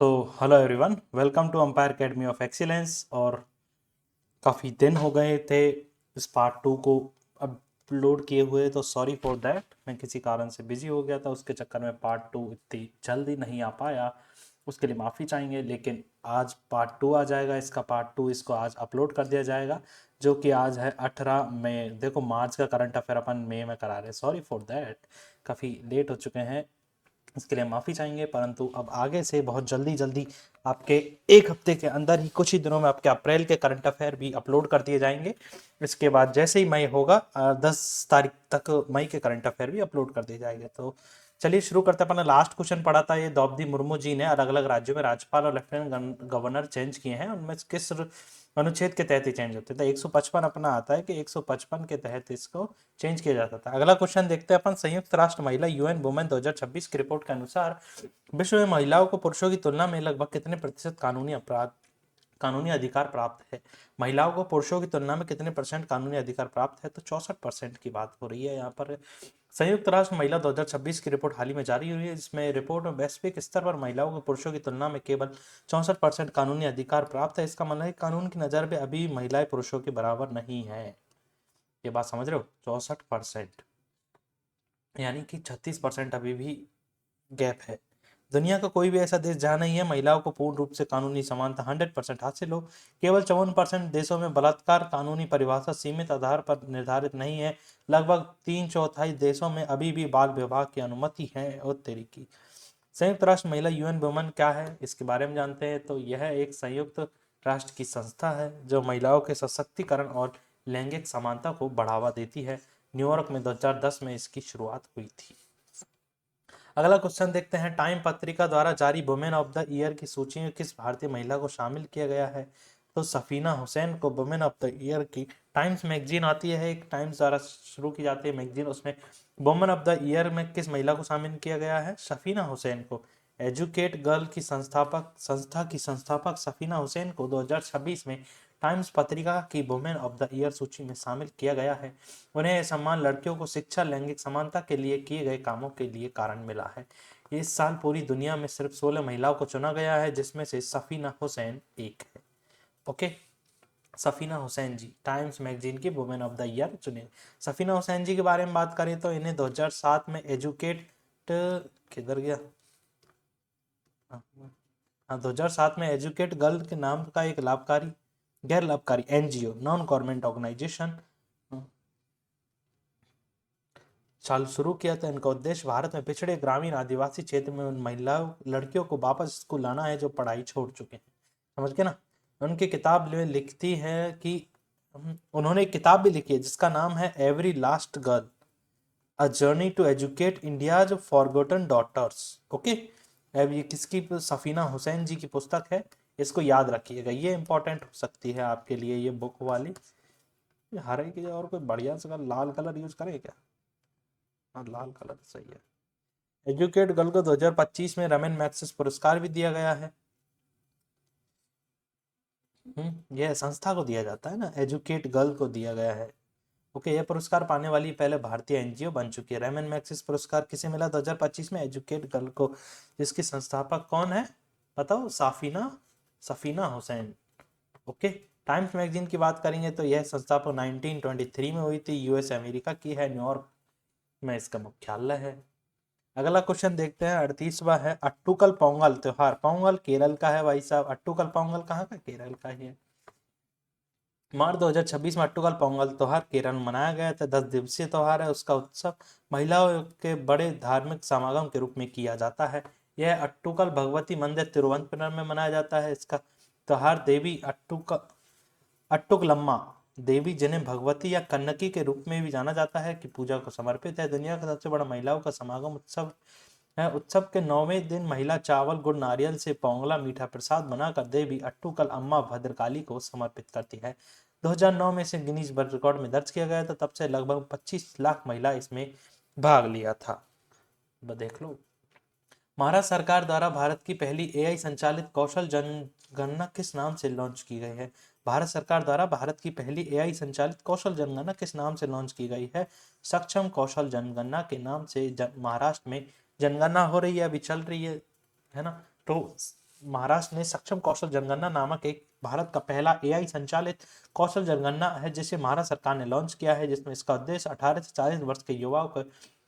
तो hello everyone, welcome to umpire academy of excellence. और काफ़ी दिन हो गए थे इस पार्ट 2 को अपलोड किए हुए, तो सॉरी फॉर दैट। मैं किसी कारण से बिजी हो गया था, उसके चक्कर में पार्ट 2 इतनी जल्दी नहीं आ पाया। उसके लिए माफ़ी चाहेंगे, लेकिन आज पार्ट 2 आ जाएगा। इसका पार्ट 2 इसको आज अपलोड कर दिया जाएगा, जो कि आज है 18 मई। देखो, मार्च का करंट अफेयर अपन मई में करा रहे हैं, सॉरी फॉर दैट। काफ़ी लेट हो चुके हैं, इसके लिए माफ़ी चाहेंगे। परंतु अब आगे से बहुत जल्दी जल्दी आपके एक हफ्ते के अंदर ही, कुछ ही दिनों में आपके अप्रैल के करंट अफेयर भी अपलोड कर दिए जाएंगे। इसके बाद जैसे ही मई होगा 10 तारीख तक मई के करंट अफेयर भी अपलोड कर दिए जाएंगे। तो चलिए शुरू करते हैं। अपना लास्ट क्वेश्चन पढ़ा था, ये द्रौपदी मुर्मू जी ने अलग अलग राज्यों में राज्यपाल और लेफ्टिनेंट गवर्नर चेंज किए हैं, उनमें किस अनुच्छेद के तहत ही चेंज होते थे। 155 अपना आता है कि 155 के तहत इसको चेंज किया जाता था। अगला क्वेश्चन देखते हैं अपन। संयुक्त राष्ट्र महिला यूएन वुमेन 2026 की रिपोर्ट के अनुसार विश्व में महिलाओं को पुरुषों की तुलना में लगभग कितने प्रतिशत कानूनी अधिकार प्राप्त है। महिलाओं को पुरुषों की तुलना में कितने परसेंट कानूनी अधिकार प्राप्त है, तो 64% की बात हो रही है यहाँ पर। संयुक्त राष्ट्र महिला 2026 की रिपोर्ट हाल ही में जारी हुई है, जिसमें रिपोर्ट में वैश्विक स्तर पर महिलाओं को पुरुषों की तुलना में केवल 64% कानूनी अधिकार प्राप्त है। इसका मतलब है कानून की नज़र में अभी महिलाएं पुरुषों के बराबर नहीं है। ये बात समझ रहे हो? 64%, यानी कि 36% अभी भी गैप है। दुनिया का कोई भी ऐसा देश जहां नहीं है महिलाओं को पूर्ण रूप से कानूनी समानता 100% हासिल हो। केवल 54% देशों में बलात्कार कानूनी परिभाषा सीमित आधार पर निर्धारित नहीं है। लगभग 3/4 देशों में अभी भी बाल विवाह की अनुमति है। और तरीकी संयुक्त राष्ट्र महिला यूएन वुमेन क्या है, इसके बारे में जानते हैं। तो यह एक संयुक्त राष्ट्र की संस्था है जो महिलाओं के सशक्तिकरण और लैंगिक समानता को बढ़ावा देती है। न्यूयॉर्क में 2010 में इसकी शुरुआत हुई थी। अगला क्वेश्चन देखते हैं। टाइम पत्रिका द्वारा जारी वुमेन ऑफ द ईयर की सूची में किस भारतीय महिला को शामिल किया गया है, तो सफीना हुसैन को वुमेन ऑफ द ईयर की टाइम्स मैगजीन आती है, एक टाइम्स द्वारा शुरू की जाती है मैगजीन, उसमें वुमेन ऑफ द ईयर में किस महिला को शामिल किया गया है? सफीना हुसैन को। एजुकेट गर्ल की संस्था की संस्थापक सफीना हुसैन को 2026 में टाइम्स पत्रिका की वुमेन ऑफ द ईयर सूची में शामिल किया गया है। उन्हें यह सम्मान लड़कियों को शिक्षा, लैंगिक समानता के लिए किए गए कामों के लिए कारण मिला है। इस साल पूरी दुनिया में सिर्फ 16 महिलाओं को चुना गया है, जिसमें से सफीना हुसैन एक है। ओके, सफीना हुसैन जी टाइम्स मैगजीन की वुमेन ऑफ द ईयर चुने। सफीना हुसैन जी के बारे में बात करें तो इन्हें 2007 में एजुकेट, किधर गया, हाँ 2007 में एजुकेट गर्ल के नाम का एक गैर लाभकारी एनजीओ, नॉन गवर्नमेंट ऑर्गेनाइजेशन चालू शुरू किया था। इनका उद्देश्य भारत में पिछड़े ग्रामीण आदिवासी क्षेत्र में उन महिलाओं लड़कियों को वापस स्कूल लाना है जो पढ़ाई छोड़ चुके हैं। समझ गए ना? उनकी किताब में लिखती है कि उन्होंने एक किताब भी लिखी है जिसका नाम है every last girl, a journey to educate India's forgotten daughters. Okay, अब ये किसकी? सफीना हुसैन जी की पुस्तक है, इसको याद रखिएगा, ये इंपॉर्टेंट हो सकती है आपके लिए ये बुक वाली। हरे की और कोई बढ़िया सा लाल कलर यूज करें क्या? हाँ, लाल कलर सही है। एजुकेट गर्ल को 2025 में रमेन मैग्सेस पुरस्कार भी दिया गया है। यह संस्था को दिया जाता है ना, एजुकेट गर्ल को दिया गया है। ओके, यह पुरस्कार पाने वाली पहले भारतीय एनजीओ बन चुकी है। रेमन मैग्सेस पुरस्कार किसे मिला 2025 में? एजुकेट गर्ल को, जिसकी संस्थापक कौन है बताओ? Safina Hussain. Okay, times magazine की बात करेंगे तो यह संस्थापक 1923 में हुई थी, यूएस अमेरिका की है, न्यूयॉर्क में इसका मुख्यालय है। अगला क्वेश्चन देखते हैं, 38वां है। अट्टुकल पोंगल त्योहार, पोंगल केरल का है भाई साहब, अट्टुकल पोंगल कहाँ का? केरल का ही है। मार्च 2026 में अट्टुकल पोंगल त्योहार केरल में मनाया गया था। 10 दिवसीय त्योहार है। उसका उत्सव महिलाओं के बड़े धार्मिक समागम के रूप में किया जाता है। यह अट्टुकल भगवती मंदिर तिरुवनंतपुरम में मनाया जाता है। इसका त्योहार देवी अट्टुकलम्मा देवी, जिन्हें भगवती या कन्नकी के रूप में भी जाना जाता है, की पूजा को समर्पित है। दुनिया का सबसे बड़ा महिलाओं का समागम उत्सव है। उत्सव के 9वें दिन महिला चावल, गुड़, नारियल से पोंगला मीठा प्रसाद बनाकर देवी अट्टुकल अम्मा भद्रकाली को समर्पित करती है। 2009 में इसे गिनीज वर्ल्ड रिकॉर्ड में दर्ज किया गया था। तब से लगभग 25 लाख महिला इसमें भाग लिया था। देख लो। महाराष्ट्र सरकार द्वारा भारत की पहली एआई संचालित कौशल जनगणना किस नाम से लॉन्च की गई है? भारत सरकार द्वारा भारत की पहली एआई संचालित कौशल जनगणना किस नाम से लॉन्च की गई है? सक्षम कौशल जनगणना के नाम से महाराष्ट्र में जनगणना हो रही है, अभी चल रही है ना? तो महाराष्ट्र ने सक्षम कौशल जनगणना नामक एक भारत का पहला एआई संचालित कौशल जनगणना है जिसे महाराष्ट्र सरकार ने लॉन्च किया है, जिसमें इसका उद्देश्य 18 से 40 वर्ष के युवाओं को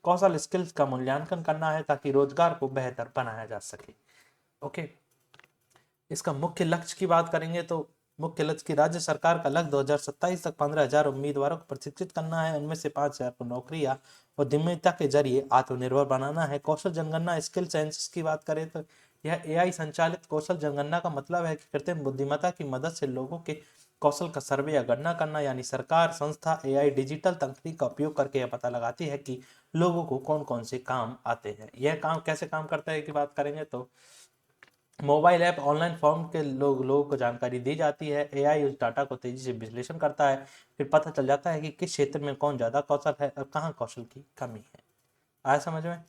कौशल स्किल्स का मूल्यांकन करना है ताकि रोजगार को बेहतर बनाया जा सके। ओके, इसका मुख्य लक्ष्य की बात करेंगे तो मुख्य लक्ष्य की राज्य सरकार का लक्ष्य 2027 तक 15,000 उम्मीदवारों को प्रशिक्षित करना है, उनमें से 5,000 को नौकरी या उद्यमिता के जरिए आत्मनिर्भर बनाना है। कौशल जनगणना स्किल सेंसस की बात करें तो यह एआई संचालित कौशल जनगणना का मतलब है कि कृत्रिम बुद्धिमत्ता की मदद से लोगों के कौशल का सर्वे या गणना करना, यानी सरकार, संस्था एआई डिजिटल तकनीक का उपयोग करके यह पता लगाती है कि लोगों को कौन कौन से काम आते हैं। यह काम कैसे काम करता है की बात करेंगे तो मोबाइल ऐप, ऑनलाइन फॉर्म के लोगों को जानकारी दी जाती है। एआई उस डाटा को तेजी से विश्लेषण करता है, फिर पता चल जाता है कि किस क्षेत्र में कौन ज्यादा कौशल है और कहाँ कौशल की कमी है। आया समझ में?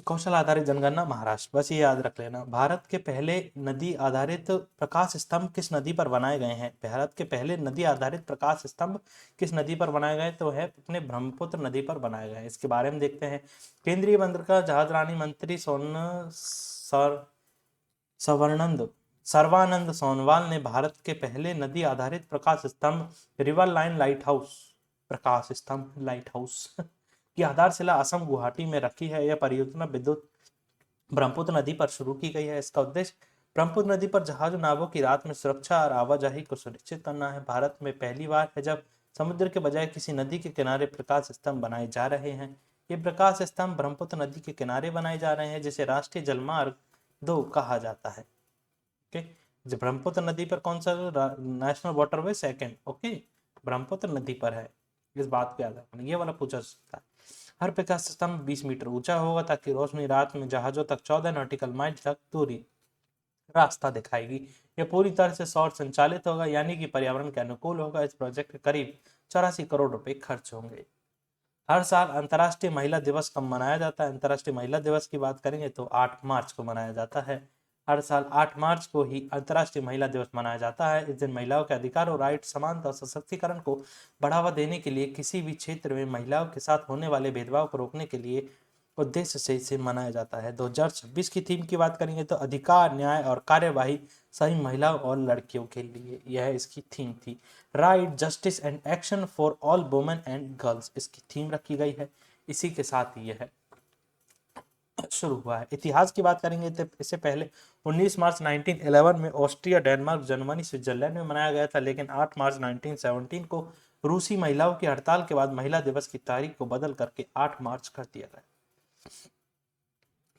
कौशल आधारित जनगणना महाराष्ट्र, बस ये याद रख लेना। भारत के पहले नदी आधारित प्रकाश स्तंभ किस नदी पर बनाए गए हैं? भारत के पहले नदी आधारित प्रकाश स्तंभ किस नदी पर बनाए गए? तो है अपने ब्रह्मपुत्र नदी पर बनाए गए हैं। इसके बारे में देखते हैं। केंद्रीय बंदरगाह जहाजरानी मंत्री सर्वानंद सोनोवाल ने भारत के पहले नदी आधारित प्रकाश स्तंभ रिवर लाइन लाइट हाउस प्रकाश स्तंभ लाइट हाउस की आधारशिला असम गुवाहाटी में रखी है। यह परियोजना विद्युत ब्रह्मपुत्र नदी पर शुरू की गई है। इसका उद्देश्य ब्रह्मपुत्र नदी पर जहाज नावों की रात में सुरक्षा और आवाजाही को सुनिश्चित करना है। भारत में पहली बार है जब समुद्र के बजाय किसी नदी के किनारे प्रकाश स्तंभ बनाए जा रहे हैं। ये प्रकाश स्तंभ ब्रह्मपुत्र नदी के किनारे बनाए जा रहे हैं, जिसे राष्ट्रीय जलमार्ग 2 कहा जाता है। ओके, जो ब्रह्मपुत्र नदी पर कौन सा national waterway second, okay, Brahmaputra नदी पर है। इस बात को याद रखना, ये वाला पूछा सकता है। हर प्रकाश स्तंभ 20 मीटर ऊंचा होगा ताकि रोशनी रात में जहाजों तक 14 नॉटिकल माइल तक दूरी रास्ता दिखाएगी। यह पूरी तरह से सौर संचालित होगा, यानी कि पर्यावरण के अनुकूल होगा। इस प्रोजेक्ट के करीब 84 करोड़ रुपए खर्च होंगे। हर साल अंतर्राष्ट्रीय महिला दिवस कब मनाया जाता है? अंतर्राष्ट्रीय महिला दिवस की बात करेंगे तो 8 मार्च को मनाया जाता है। हर साल 8 मार्च को ही अंतर्राष्ट्रीय महिला दिवस मनाया जाता है। इस दिन महिलाओं के अधिकारों, राइट, समानता और सशक्तिकरण को बढ़ावा देने के लिए किसी भी क्षेत्र में महिलाओं के साथ होने वाले भेदभाव को रोकने के लिए उद्देश्य से इसे मनाया जाता है। 2026 की थीम की बात करेंगे तो अधिकार, न्याय और कार्यवाही सही महिलाओं और लड़कियों के लिए, यह इसकी थीम थी। Right, justice and action for all women and girls इसकी थीम रखी गई है। इसी के साथ यह शुरू हुआ है। इतिहास की बात करेंगे तो इससे पहले 19 मार्च 1911 में ऑस्ट्रिया, डेनमार्क, जर्मनी, स्विट्जरलैंड में मनाया गया था, लेकिन 8 मार्च 1917 को रूसी महिलाओं की हड़ताल के बाद महिला दिवस की तारीख को बदल करके 8 मार्च कर दिया गया।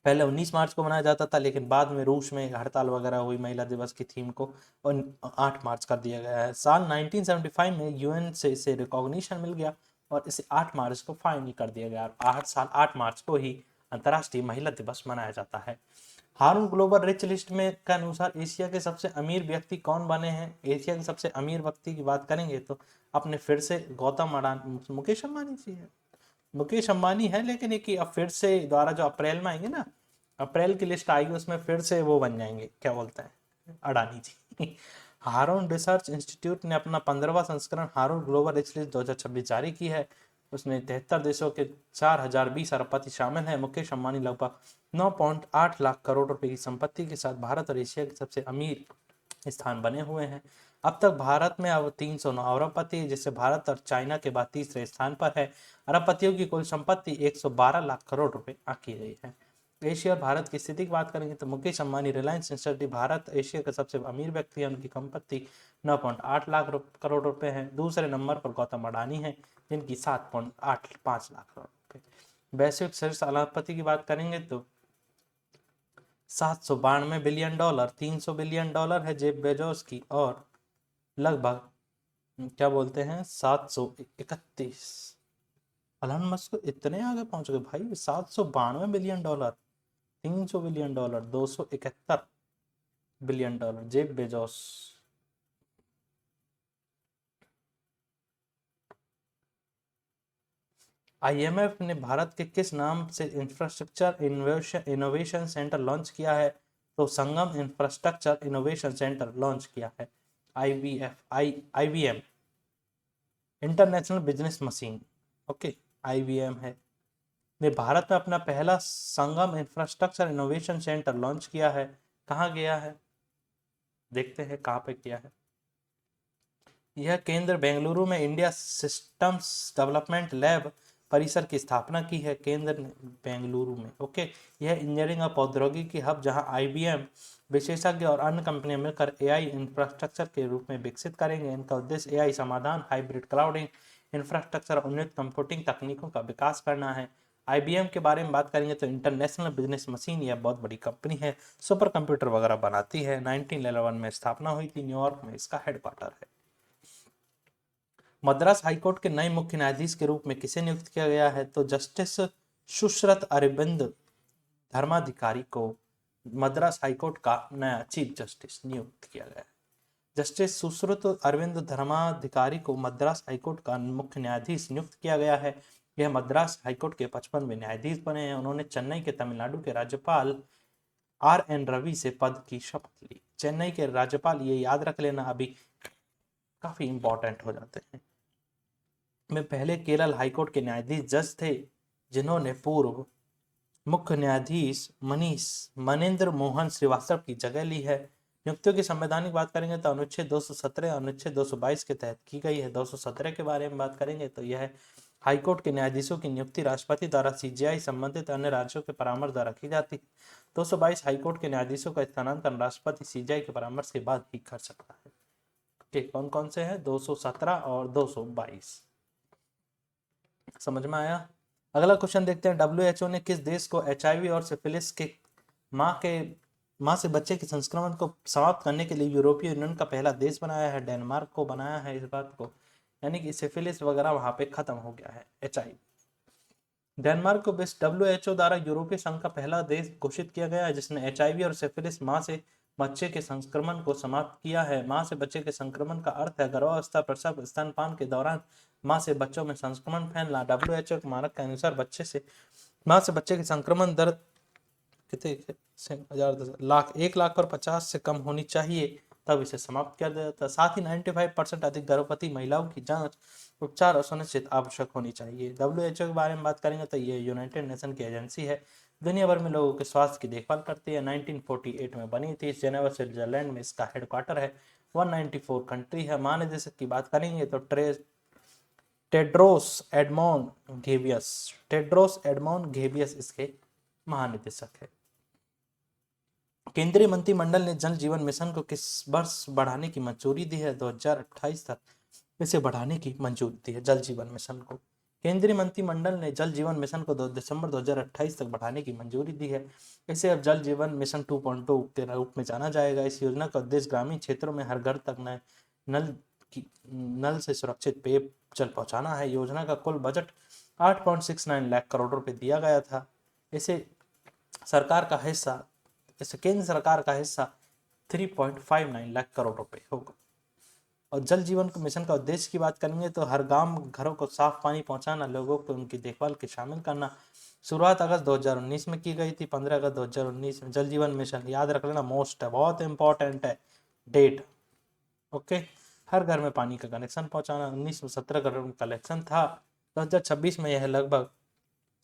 पहले 19 मार्च को मनाया जाता था, लेकिन बाद में रूस में हड़ताल वगैरह हुई महिला दिवस की थीम को और 8 मार्च कर दिया गया है। साल 1975 में यूएन से इसे रिकॉग्निशन मिल गया और इसे 8 मार्च को फाइनल कर दिया गया। हर साल 8 मार्च को ही अंतर्राष्ट्रीय महिला दिवस मनाया जाता है। हारून ग्लोबल रिच लिस्ट में के अनुसार एशिया के सबसे अमीर व्यक्ति कौन बने हैं? एशिया के सबसे अमीर व्यक्ति की बात करेंगे तो अपने फिर से गौतम अडानी, मुकेश अंबानी जी है, मुकेश अंबानी है, लेकिन एक अब फिर से द्वारा जो अप्रैल में आएंगे ना, अप्रैल की लिस्ट आएगी, उसमें फिर से वो बन जाएंगे, क्या बोलते हैं, अडानी जी। हारून रिसर्च इंस्टीट्यूट ने अपना 15वां संस्करण हारून ग्लोबल रिच लिस्ट 2026 जारी की है। उसमें 73 देशों के 4020 अरबपति शामिल हैं। मुकेश अंबानी लगभग 9.8 लाख करोड़ रुपए की संपत्ति के साथ भारत और एशिया के सबसे अमीर स्थान बने हुए हैं। अब तक भारत में अब 309 अरबपति, जिससे भारत और चाइना के बाद तीसरे स्थान पर है। अरबपतियों की कुल संपत्ति 112 लाख करोड़ रुपए आंकी गई है। एशिया और भारत की स्थिति की बात करेंगे तो मुकेश अंबानी रिलायंस इंडस्ट्री भारत एशिया के सबसे अमीर व्यक्ति हैं। उनकी संपत्ति 9.8 लाख करोड़ रुपए है। दूसरे नंबर पर गौतम अडानी हैं, जिनकी 7.85 लाख करोड़ रुपए। वैश्विक शीर्ष अरबपति की बात करेंगे तो 792 बिलियन डॉलर, 300 बिलियन डॉलर है जेफ बेजोस की, और लगभग क्या बोलते हैं 731 एलन मस्क इतने आगे पहुंच गए भाई। 792 billion dollar, 300 billion dollar, 271 billion dollar Jeff Bezos. IMF ने भारत के किस नाम से इंफ्रास्ट्रक्चर इनोवेशन सेंटर लॉन्च किया है? तो संगम इंफ्रास्ट्रक्चर इनोवेशन सेंटर लॉन्च किया है। IBM international business machine, okay, IBM है। ने भारत में अपना पहला संगम इंफ्रास्ट्रक्चर इनोवेशन सेंटर लॉन्च किया है। कहाँ गया है, देखते हैं कहाँ पे किया है। यह केंद्र बेंगलुरु में इंडिया सिस्टम्स डेवलपमेंट लैब परिसर की स्थापना की है, केंद्र ने बेंगलुरु में। ओके, यह इंजीनियरिंग और प्रौद्योगिकी हब जहां आईबीएम विशेषज्ञ और अन्य कंपनियां मिलकर एआई इंफ्रास्ट्रक्चर के रूप में विकसित करेंगे। इनका उद्देश्य एआई समाधान, हाइब्रिड क्लाउडिंग इंफ्रास्ट्रक्चर और उन्नत कंप्यूटिंग तकनीकों का विकास करना है। आईबीएम के बारे में बात करेंगे तो इंटरनेशनल बिजनेस मशीन, यह बहुत बड़ी कंपनी है, सुपर कंप्यूटर वगैरह बनाती है। 1911 में स्थापना हुई थी, न्यूयॉर्क में इसका हेडक्वार्टर है। मद्रास हाईकोर्ट के नए मुख्य न्यायाधीश के रूप में किसे नियुक्त किया गया है, तो जस्टिस सुश्रत अरविंद धर्माधिकारी को मद्रास हाईकोर्ट का नया चीफ जस्टिस नियुक्त किया गया है। जस्टिस सुश्रुत अरविंद धर्माधिकारी को मद्रास हाईकोर्ट का मुख्य न्यायाधीश नियुक्त किया गया है। यह मद्रास हाईकोर्ट के 55वें न्यायाधीश बने हैं। उन्होंने चेन्नई के तमिलनाडु के राज्यपाल RN रवि से पद की शपथ ली। चेन्नई के राज्यपाल, ये याद रख लेना, अभी काफी इंपॉर्टेंट हो जाते हैं, में पहले केरल हाईकोर्ट के न्यायाधीश जज थे, जिन्होंने पूर्व मुख्य न्यायाधीश मनीन्द्र मोहन श्रीवास्तव की जगह ली है। नियुक्तियों की संवैधानिक बात करेंगे तो अनुच्छेद 217 अनुच्छेद 222 के तहत की गई है। 217 के बारे में बात करेंगे तो यह हाईकोर्ट के न्यायाधीशों की नियुक्ति राष्ट्रपति द्वारा सीजीआई संबंधित अन्य राज्यों के परामर्श द्वारा की जाती है। 222 हाईकोर्ट के न्यायाधीशों का स्थानांतरण राष्ट्रपति सीजीआई के परामर्श के बाद ही कर सकता है। ठीक, कौन कौन से हैं, 217 और 222, समझ में आया। अगला क्वेश्चन देखते हैं। WHO ने किस देश को HIV और सिफिलिस के माँ से बच्चे के संक्रमण को समाप्त करने के लिए यूरोपीय यूनियन का पहला देश बनाया है? डेनमार्क को बनाया है इस बात को, यानी कि सिफिलिस वगैरह वहां पे खत्म हो गया है, HIV। डेनमार्क को WHO द्वारा यूरोपीय संघ का पहला देश घोषित किया गया है जिसने HIV और सिफिलिस माँ से बच्चे के संक्रमण को समाप्त किया है। माँ से बच्चे के संक्रमण का अर्थ है गर्भावस्था, प्रसव, स्तनपान के दौरान माँ से बच्चों में संक्रमण फैलना। WHO के मानक के अनुसार माँ से बच्चे की संक्रमण दर कितने 1,50,000 से कम होनी चाहिए, तब इसे समाप्त कर दिया जाता है। साथ ही 95% अधिक गर्भवती महिलाओं की जांच, उपचार और सुनिश्चित आवश्यक होनी चाहिए। WHO के बारे में बात करेंगे तो ये यूनाइटेड नेशन की एजेंसी है, दुनिया भर में लोगों के स्वास्थ्य की देखभाल करती है। 1948 में बनी थी, जेनेवा स्विट्जरलैंड में इसका हेडक्वार्टर है। 194 कंट्री है। महानिदेशक की बात करेंगे तो टेड्रोस एडमोन घेबियस इसके महानिदेशक है। केंद्रीय मंत्रिमंडल ने जल जीवन मिशन को किस वर्ष बढ़ाने की मंजूरी दी है? 2028 तक इसे बढ़ाने की मंजूरी दी है, जल जीवन मिशन को। केंद्रीय मंत्रिमंडल ने जल जीवन मिशन को दिसंबर 2028 तक बढ़ाने की मंजूरी दी है। इसे अब जल जीवन मिशन 2.2 के रूप में जाना जाएगा। इस योजना का उद्देश्य ग्रामीण क्षेत्रों में हर घर तक नल से सुरक्षित पेयजल पहुंचाना है। योजना का कुल बजट 8.69 लाख करोड़ रुपए दिया गया था। इसे केंद्र सरकार का हिस्सा 3.59 लाख करोड़ रुपए होगा। और जल जीवन मिशन का उद्देश्य की बात करेंगे तो हर घरों को साफ पानी पहुंचाना, लोगों को उनकी देखभाल के शामिल करना। शुरुआत अगस्त 2019 में की गई थी, 15 अगस्त 2019 में। जल जीवन मिशन याद रख लेना, मोस्ट है, बहुत इंपॉर्टेंट है डेट। ओके, हर घर में पानी का कनेक्शन पहुंचाना। 1917 करोड़ कलेक्शन था। 2026 में यह लगभग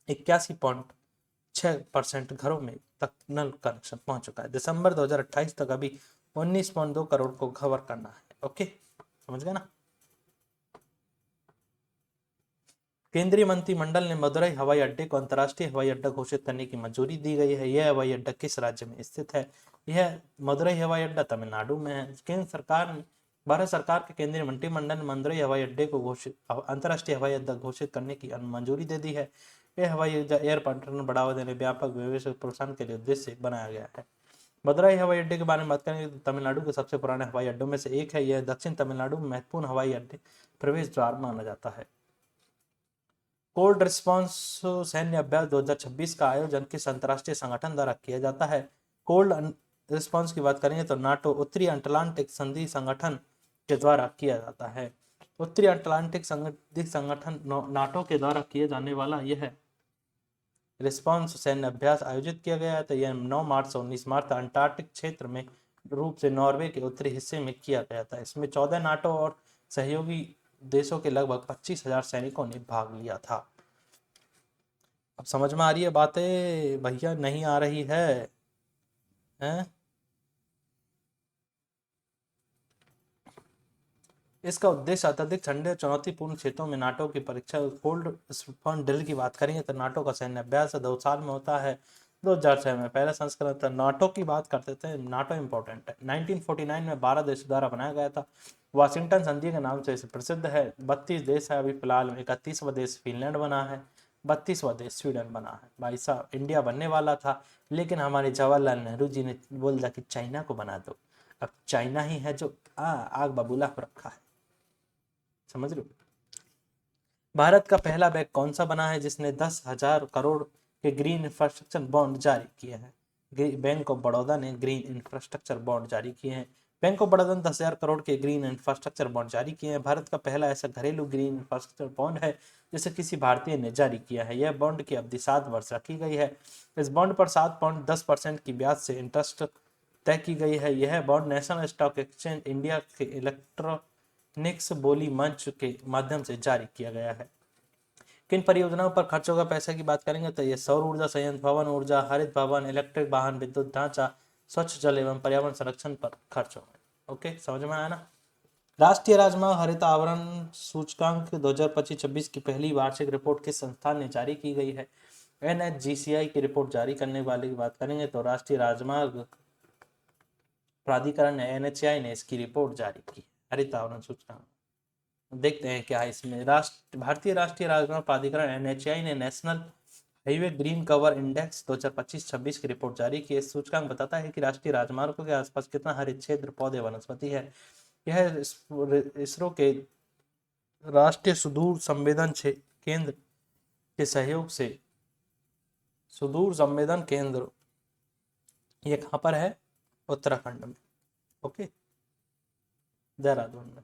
81.6% घरों में तक नल कनेक्शन पहुंच चुका है। दिसंबर 2028 तक अभी 19.2 करोड़ को कवर करना है। ओके, समझ गए ना। केंद्रीय मंत्रिमंडल ने मदुरई हवाई अड्डे को अंतर्राष्ट्रीय हवाई अड्डा घोषित करने की मंजूरी दी गई है। यह हवाई अड्डा किस राज्य में स्थित है? यह मदुरई हवाई अड्डा तमिलनाडु में है। भारत सरकार के केंद्रीय मंत्रिमंडल ने मदुरई हवाई अड्डे को अंतर्राष्ट्रीय हवाई अड्डा घोषित करने की मंजूरी दे दी है। यह हवाई अड्डा एयर पर्यटन बढ़ावा देने, व्यापक व्यवसाय प्रोत्साहन के लिए उद्देश्य से बनाया गया है। मदुरई हवाई अड्डे के बारे में बात करेंगे तो तमिलनाडु के सबसे पुराने हवाई अड्डों में से एक है। यह दक्षिण तमिलनाडु में महत्वपूर्ण हवाई अड्डे प्रवेश द्वार माना जाता है। कोल्ड रिस्पॉन्स सैन्य अभ्यास 2026 का आयोजन किस अंतर्राष्ट्रीय संगठन द्वारा किया जाता है? कोल्ड रिस्पॉन्स की बात करेंगे तो नाटो, उत्तरी अटलांटिक संधि संगठन के द्वारा किया जाता है। उत्तरी अटलांटिक संगठन नाटो के द्वारा किए जाने वाला यह रिस्पॉन्स सैन्य अभ्यास आयोजित किया गया है। तो यह 9 मार्च से 19 मार्च अंटार्कटिक क्षेत्र में रूप से नॉर्वे के उत्तरी हिस्से में किया गया था। इसमें 14 नाटो और सहयोगी देशों के लगभग 25,000 सैनिकों ने भाग लिया था। अब समझ में आ रही है बातें भैया, नहीं आ रही है हैं? इसका उद्देश्य अत्यधिक ठंडे और चुनौतीपूर्ण क्षेत्रों में नाटो की परीक्षा। कोल्ड फ्रंट ड्रिल की बात करेंगे तो नाटो का सैन्य अभ्यास 2 साल में होता है। 2006 में पहला संस्करण था। नाटो की बात करते थे, नाटो इंपॉर्टेंट है। 1949 में 12 देशों द्वारा बनाया गया था। वाशिंगटन संधि के नाम से इसे प्रसिद्ध है। 32 देश है, अभी फिलहाल में 31वां देश फिनलैंड बना है, 32वां देश स्वीडन बना है। भाई साहब इंडिया बनने वाला था, लेकिन हमारे जवाहरलाल नेहरू जी ने बोल दिया कि चाइना को बना दो। अब चाइना ही है जो आग बबूला हो रखा है, समझ रहे हो। भारत का पहला बैंक कौन सा बना है जिसने 10,000 करोड़ के ग्रीन इंफ्रास्ट्रक्चर बॉन्ड जारी किए हैं? बैंक ऑफ बड़ौदा ने ग्रीन इंफ्रास्ट्रक्चर बॉन्ड जारी किए हैं। बैंक ऑफ बड़ौदा ने 10,000 करोड़ के ग्रीन इंफ्रास्ट्रक्चर बॉन्ड जारी किए हैं। भारत का पहला ऐसा घरेलू ग्रीन इंफ्रास्ट्रक्चर बॉन्ड है जिसे किसी भारतीय ने जारी किया है। यह बॉन्ड की अवधि 7 वर्ष रखी गई है। इस बॉन्ड पर 7.10% की ब्याज से इंटरेस्ट तय की गई है। यह bond national stock exchange India के इलेक्ट्रॉनिक्स बोली मंच के माध्यम से जारी किया गया है। किन परियोजनाओं पर खर्च होगा पैसे की बात करेंगे तो ये सौर ऊर्जा संयंत्र, पवन ऊर्जा, हरित भवन, इलेक्ट्रिक वाहन, विद्युत ढांचा, स्वच्छ जल एवं पर्यावरण संरक्षण पर खर्च होंगे। ओके, समझ में आया ना। राष्ट्रीय राजमार्ग हरित आवरण सूचकांक 2025-26 की पहली वार्षिक रिपोर्ट किस संस्थान ने जारी की गई है? NHGCI की रिपोर्ट जारी करने वाले की बात करेंगे तो राष्ट्रीय राजमार्ग प्राधिकरण ने, NHAI ने इसकी रिपोर्ट जारी की, हरित आवरण सूचकांक। देखते हैं क्या है इसमें। भारतीय राष्ट्रीय राजमार्ग प्राधिकरण NHAI ने national highway green cover index 2025-26 की रिपोर्ट जारी की। इस सूचकांक बताता है कि राष्ट्रीय राजमार्गों के आसपास कितना हरित क्षेत्र, पौधे, वनस्पति है। यह इसरो के राष्ट्रीय सुदूर संवेदन केंद्र के सहयोग से, सुदूर संवेदन केंद्र ये कहाँ पर है? उत्तराखंड में, ओके, देहरादून में।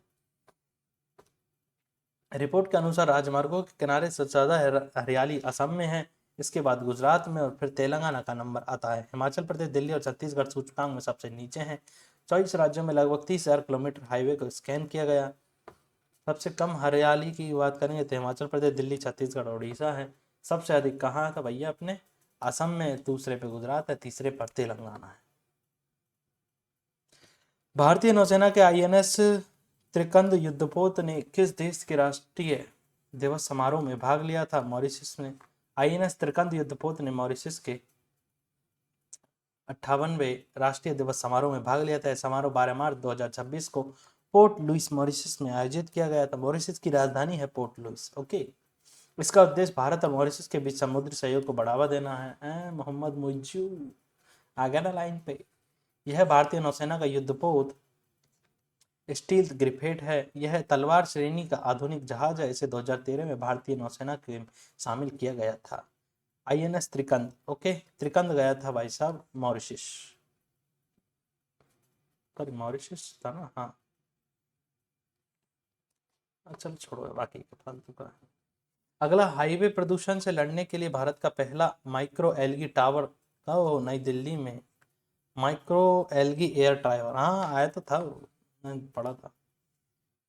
रिपोर्ट के अनुसार राजमार्गों के किनारे सबसे ज्यादा हरियाली असम में है, इसके बाद गुजरात में और फिर तेलंगाना का नंबर आता है। हिमाचल प्रदेश, दिल्ली और छत्तीसगढ़ सूचकांक में सबसे नीचे हैं। 24 राज्यों में लगभग 30,000 किलोमीटर हाईवे को स्कैन किया गया। सबसे कम हरियाली की बात करेंगे तो हिमाचल प्रदेश, दिल्ली, छत्तीसगढ़ और उड़ीसा है। सबसे अधिक कहाँ था भैया? अपने असम में, दूसरे पे गुजरात है, तीसरे पर तेलंगाना है। भारतीय नौसेना के INS त्रिकंद युद्धपोत ने किस देश के राष्ट्रीय दिवस समारोह में भाग लिया था? मॉरिशस में। INS त्रिकंद युद्धपोत ने मॉरिशस के 58वें राष्ट्रीय दिवस समारोह में भाग लिया था। समारोह 12 मार्च 2026 को पोर्ट लुइस मॉरिशस में आयोजित किया गया था। मॉरिशस की राजधानी है पोर्ट लुइस, ओके। इसका उद्देश्य भारत और मॉरिशस के बीच समुद्री सहयोग को बढ़ावा देना है। मोहम्मद मुइज्जू आ गया ना लाइन पे। यह भारतीय नौसेना का युद्धपोत स्टील्थ ग्रिपेट है। यह तलवार श्रेणी का आधुनिक जहाज है। इसे 2013 में भारतीय नौसेना के शामिल किया गया था। INS त्रिकंद, ओके, त्रिकंद गया था भाई साहब मॉरिशस, मॉरिशस था ना, हाँ। चल छोड़ो बाकी का फालतू का। अगला, हाईवे प्रदूषण से लड़ने के लिए भारत का पहला माइक्रो एलगी टावर नई दिल्ली में। माइक्रो एलगी एयर टावर, हाँ आया तो था, मैंने पढ़ा था।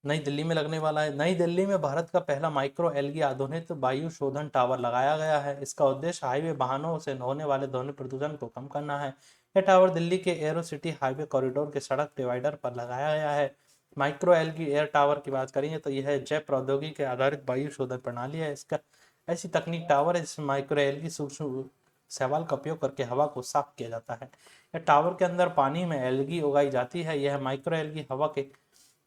नई दिल्ली में लगने वाला है। नई दिल्ली में भारत का पहला माइक्रो एलगी आधुनिक वायु शोधन टावर लगाया गया है। इसका उद्देश्य हाईवे वाहनों से होने वाले ध्वनि प्रदूषण को कम करना है। यह टावर दिल्ली के एरो सिटी हाईवे कॉरिडोर के सड़क डिवाइडर पर लगाया गया है। माइक्रो एलगी एयर टावर की बात करेंगे तो यह जैव प्रौद्योगिकी आधारित वायु शोधन प्रणाली है। इसका ऐसी तकनीक टावर है जिसमें माइक्रो एलगी सूक्ष्म सवाल का उपयोग करके हवा को साफ किया जाता है। यह टावर के अंदर पानी में एलगी उगाई जाती है। यह माइक्रो एलगी हवा के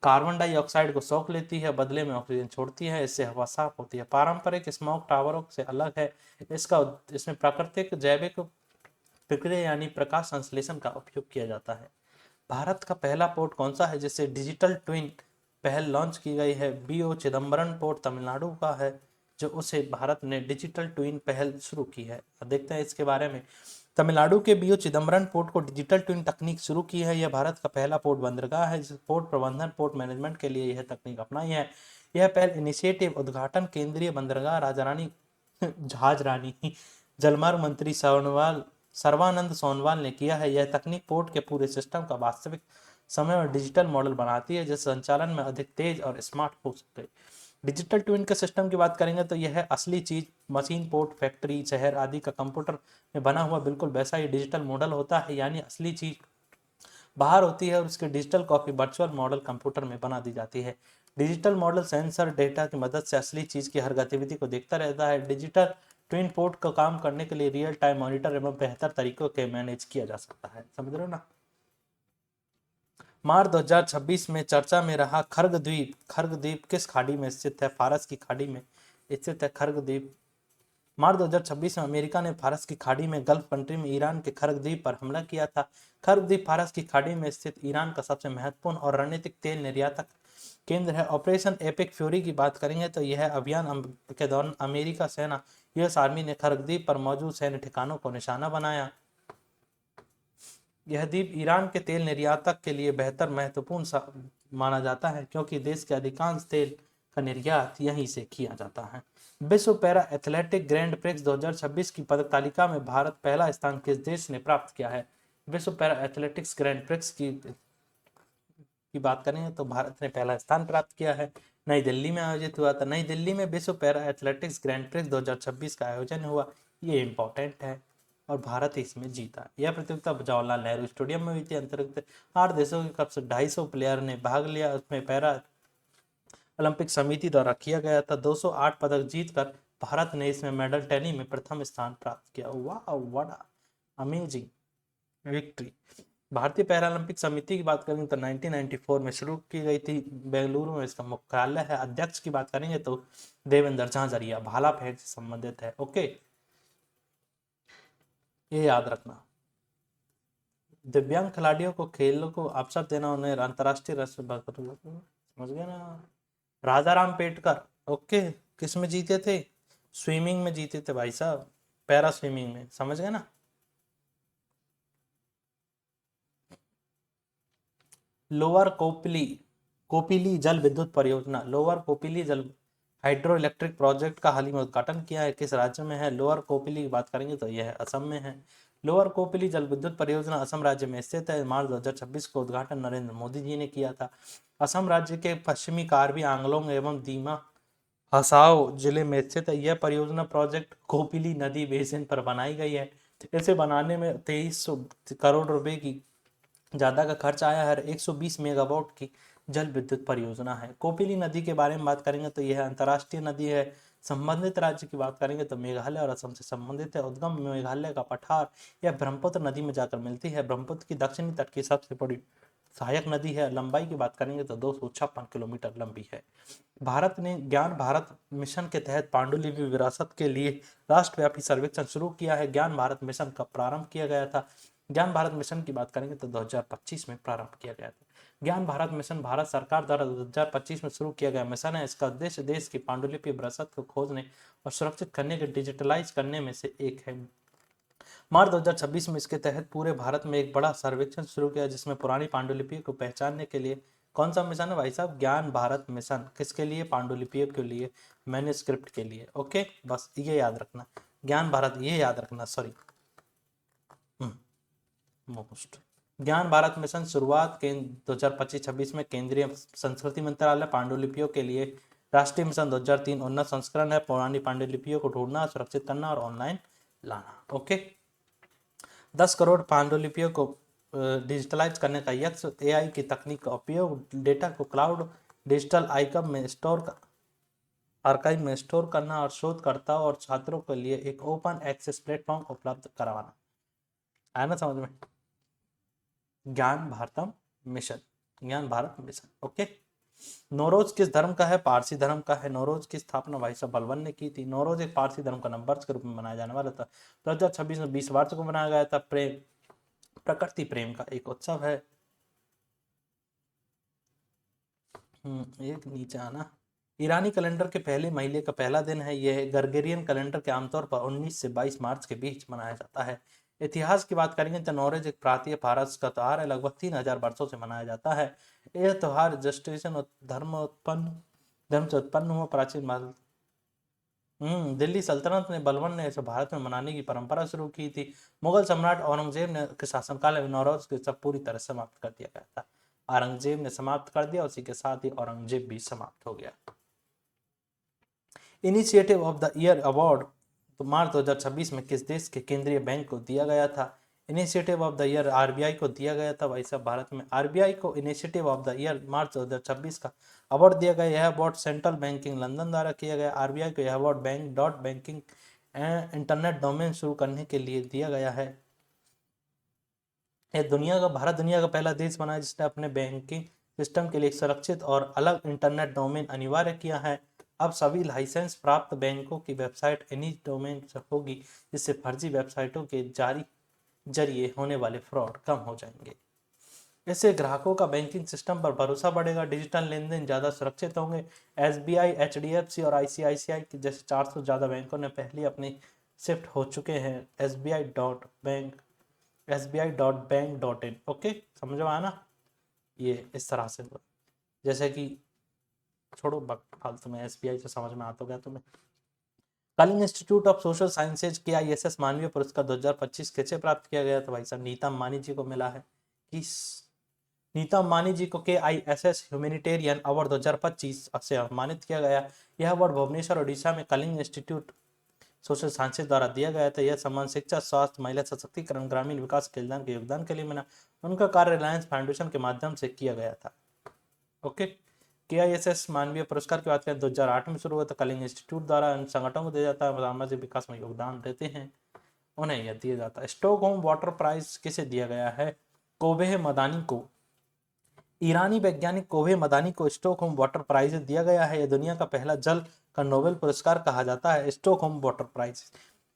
कार्बन डाइऑक्साइड को सोख लेती है, बदले में ऑक्सीजन छोड़ती है। इससे हवा साफ होती है। पारंपरिक स्मोक टावरों से अलग है। इसमें प्राकृतिक जैविक प्रक्रिया यानी प्रकाश संश्लेषण का उपयोग किया जाता है। भारत का पहला पोर्ट कौन सा है जिससे डिजिटल ट्विन पहल लॉन्च की गई है? BO चिदम्बरम पोर्ट तमिलनाडु का है, जो उसे भारत ने डिजिटल ट्विन पहल शुरू की है। देखते हैं इसके बारे में। तमिलनाडु के BO चिदम्बरम पोर्ट को डिजिटल ट्विन तकनीक शुरू की है। यह भारत का पहला पोर्ट बंदरगाह है जिस पोर्ट प्रबंधन, पोर्ट मैनेजमेंट के लिए यह तकनीक अपनाई है। यह पहल इनिशिएटिव उद्घाटन केंद्रीय बंदरगाह राजरानी जहाज रानी जलमार्ग मंत्री सर्वानंद सोनवाल ने किया है। यह तकनीक पोर्ट के पूरे सिस्टम का वास्तविक समय और डिजिटल मॉडल बनाती है जिससे संचालन में अधिक तेज और स्मार्ट हो सके। डिजिटल ट्विन के सिस्टम की बात करेंगे तो यह असली चीज मशीन, पोर्ट, फैक्ट्री, शहर आदि का कंप्यूटर में बना हुआ बिल्कुल वैसा ही डिजिटल मॉडल होता है, यानी असली चीज बाहर होती है और उसकी digital copy virtual model computer में बना दी जाती है। डिजिटल मॉडल सेंसर डेटा की मदद से असली चीज की हर गतिविधि को देखता रहता है। डिजिटल ट्विन पोर्ट का काम करने के लिए रियल टाइम मॉनिटर एवं बेहतर तरीकों के मैनेज किया जा सकता है। समझ रहे हो ना। मार्च 2026 में चर्चा में रहा खर्ग द्वीप किस खाड़ी में स्थित है? फारस की खाड़ी में स्थित है खर्ग द्वीप। मार्च 2026 में अमेरिका ने फारस की खाड़ी में गल्फ कंट्री में ईरान के खर्ग द्वीप पर हमला किया था। खर्ग द्वीप फारस की खाड़ी में स्थित ईरान का सबसे महत्वपूर्ण और रणनीतिक तेल निर्यातक केंद्र है। ऑपरेशन एपिक फ्यूरी की बात करेंगे तो यह अभियान के दौरान अमेरिका सेना यूएस आर्मी ने खर्ग द्वीप पर मौजूद सैन्य ठिकानों को निशाना बनाया। यह द्वीप ईरान के तेल निर्यातक के लिए बेहतर महत्वपूर्ण माना जाता है, क्योंकि देश के अधिकांश तेल का निर्यात यहीं से किया जाता है। विश्व पैरा एथलेटिक ग्रैंड प्रिक्स 2026 की पदक तालिका में भारत पहला स्थान किस देश ने प्राप्त किया है? विश्व पैरा एथलेटिक्स ग्रैंड प्रिक्स की बात करें तो भारत ने पहला स्थान प्राप्त किया है। नई दिल्ली में आयोजित हुआ था। नई दिल्ली में विश्व पैरा एथलेटिक्स ग्रैंड प्रिक्स 2026 का आयोजन हुआ। ये इंपॉर्टेंट है और भारत इसमें जीता। यह प्रतियोगिता जवाहरलाल नेहरू स्टेडियम में हुई थी। अंतर्गत 8 देशों के करीब 250 प्लेयर ने भाग लिया। उसमें पैरा ओलंपिक समिति द्वारा किया गया था। 208 पदक जीतकर भारत ने इसमें मेडल टैली में प्रथम स्थान प्राप्त किया। वाह, व्हाट अमेजिंग विक्ट्री। भारतीय पैरालंपिक समिति की बात करें तो 1994 में शुरू की गई थी। बेंगलुरु में इसका मुख्यालय है। अध्यक्ष की बात करेंगे तो देवेंद्र झाझरिया भाला फेंक से संबंधित है। ओके, ये याद रखना। दिव्यांग खिलाड़ियों को खेलों को अवसर देना, उन्हें अंतर्राष्ट्रीय समझ गए ना। राजाराम पेटकर, ओके, किस में जीते थे? स्विमिंग में जीते थे भाई साहब, पैरा स्विमिंग में। समझ गए ना। लोअर कोपिली जल विद्युत परियोजना, लोअर कोपिली जल हाइड्रो इलेक्ट्रिक प्रोजेक्ट का हाल ही में उद्घाटन किया है। किस राज्य में है? लोअर कोपिली की बात करेंगे तो यह असम में है। लोअर कोपिली जल विद्युत परियोजना असम राज्य में स्थित है। मार्च 2026 को उद्घाटन नरेंद्र मोदी जी ने किया था। असम राज्य के पश्चिमी कार्बी आंगलोंग एवं दीमा हसाओ जिले में स्थित है। यह परियोजना प्रोजेक्ट कोपिली नदी बेसिन पर बनाई गई है। इसे बनाने में 2300 करोड़ रुपए की ज्यादा का खर्च आया है। 120 मेगावाट की जल विद्युत परियोजना है। कोपिली नदी के बारे में बात करेंगे तो यह अंतर्राष्ट्रीय नदी है। संबंधित राज्य की बात करेंगे तो मेघालय और असम से संबंधित है। उद्गम मेघालय का पठार यह ब्रह्मपुत्र नदी में जाकर मिलती है। ब्रह्मपुत्र की दक्षिणी तट की सबसे बड़ी सहायक नदी है। लंबाई की बात करेंगे तो 256 किलोमीटर लंबी है। भारत ने ज्ञान भारत मिशन के तहत पांडुलिपि विरासत के लिए राष्ट्रव्यापी सर्वेक्षण शुरू किया है। ज्ञान भारत मिशन का प्रारंभ किया गया था। ज्ञान भारत मिशन की बात करेंगे तो 2025 में प्रारंभ किया गया था। ज्ञान भारत मिशन भारत सरकार द्वारा 2025 में शुरू किया गया मिशन है। इसका उद्देश्य देश की पांडुलिपि विरासत को खोजने और सुरक्षित करने के डिजिटलाइज करने में से एक है। मार्च 2026 में इसके तहत पूरे भारत में एक बड़ा सर्वेक्षण शुरू किया, जिसमें पुरानी पांडुलिपियों को पहचानने के लिए। कौन सा मिशन है भाई साहब? ज्ञान भारत मिशन। किसके लिए? पांडुलिपियों के लिए, मैन्युस्क्रिप्ट के लिए। ओके, बस ये याद रखना। ज्ञान भारत, ये याद रखना, सॉरी मोस्ट। ज्ञान भारत मिशन शुरुआत के 2025-26 में केंद्रीय संस्कृति मंत्रालय पांडुलिपियों के लिए राष्ट्रीय मिशन 2003 उन्नत संस्करण है। पुरानी पांडुलिपियों को ढूंढना, सुरक्षित करना और ऑनलाइन लाना। ओके, 10 करोड़ पांडुलिपियों को डिजिटलाइज करने का लक्ष्य। एआई की तकनीक का उपयोग, डेटा को क्लाउड डिजिटल आर्काइव में स्टोर करना और शोधकर्ताओं और छात्रों के लिए एक ओपन एक्सेस प्लेटफॉर्म उपलब्ध करवाना। आया ना समझ में? ज्ञान भारत मिशन। ओके। नौरोज किस धर्म का है? पारसी धर्म का है। नौरोज की स्थापना भाई साहब बलबन ने की थी। नौरोज एक पारसी धर्म का नववर्ष के रूप में मनाया जाने वाला था। 2026 में 20 मार्च को मनाया गया था। प्रकृति प्रेम का एक उत्सव है। एक नीचे आना। ईरानी कैलेंडर के पहले महीने का पहला दिन है। यह गर्गेरियन कैलेंडर के आमतौर पर 19 से 22 मार्च के बीच मनाया जाता है। इतिहास की बात करेंगे तो नौरोज एक प्राचीन फारस का त्योहार है। लगभग 3000 वर्षों से मनाया जाता है। यह त्योहार जस्टिशन धर्म से उत्पन्न हुआ प्राचीन दिल्ली सल्तनत ने बलबन ने इसे भारत में मनाने की परंपरा शुरू की थी। मुगल सम्राट औरंगजेब ने के शासनकाल में नौरोज के सब पूरी तरह समाप्त कर दिया गया था। औरंगजेब ने समाप्त कर दिया, उसी के साथ ही औरंगजेब भी समाप्त हो गया। Initiative of the year award तो मार्च 2026 में किस देश के केंद्रीय बैंक को दिया गया था? Initiative of the year RBI को दिया गया था भाई साहब। भारत में आरबीआई को initiative of the year March 2026 का अवार्ड दिया गया। यह अवार्ड सेंट्रल बैंकिंग लंदन द्वारा किया गया। आरबीआई को यह award bank dot banking internet domain शुरू करने के लिए दिया गया है। यह भारत दुनिया का पहला देश बना है जिसने अपने बैंकिंग सिस्टम के लिए सुरक्षित और अलग इंटरनेट डोमेन अनिवार्य किया है। अब सभी लाइसेंस प्राप्त बैंकों की वेबसाइट इन्हीं डोमेन से होगी, जिससे फर्जी वेबसाइटों के जरिए होने वाले फ्रॉड कम हो जाएंगे। इससे ग्राहकों का बैंकिंग सिस्टम पर भरोसा बढ़ेगा, डिजिटल लेन देन ज़्यादा सुरक्षित होंगे। एसबीआई, एचडीएफसी और आईसीआईसीआई के जैसे 400 ज़्यादा बैंकों ने पहले अपनी शिफ्ट हो चुके हैं SBI.bank.in। ओके, समझ में आया ना? ये इस तरह से जैसे कि छोड़ो फालतू में, एसबीआई से समझ में आता गया तुम्हें। Kalinga institute of social sciences KISS मानवीय पुरस्कार 2025 कैसे प्राप्त किया गया? तो भाई साहब नीता अंबानी जी को मिला है। नीता अंबानी जी को KISS ह्यूमैनिटेरियन अवार्ड 2025 से सम्मानित किया गया। यह अवार्ड भुवनेश्वर ओडिशा में कलिंग इंस्टीट्यूट सोशल साइंसेज द्वारा दिया गया था। यह सम्मान शिक्षा, स्वास्थ्य, महिला सशक्तिकरण, ग्रामीण विकास कल्याण के योगदान के लिए मिला। उनका कार्य रिलायंस फाउंडेशन के माध्यम से किया गया था। ओके, KISS मानवीय पुरस्कार की बात करें 2008 में शुरू हुआ था। कलिंग इंस्टीट्यूट द्वारा इन संगठनों को दिया जाता है, सामाजिक विकास में योगदान देते हैं, उन्हें यह दिया जाता है। स्टॉकहोम वाटर प्राइज किसे दिया गया है? कोबेह मदानी को। ईरानी वैज्ञानिक कोबेह मदानी को स्टॉकहोम वाटर प्राइज दिया गया है। यह दुनिया का पहला जल का नोबेल पुरस्कार कहा जाता है। स्टॉकहोम वाटर प्राइज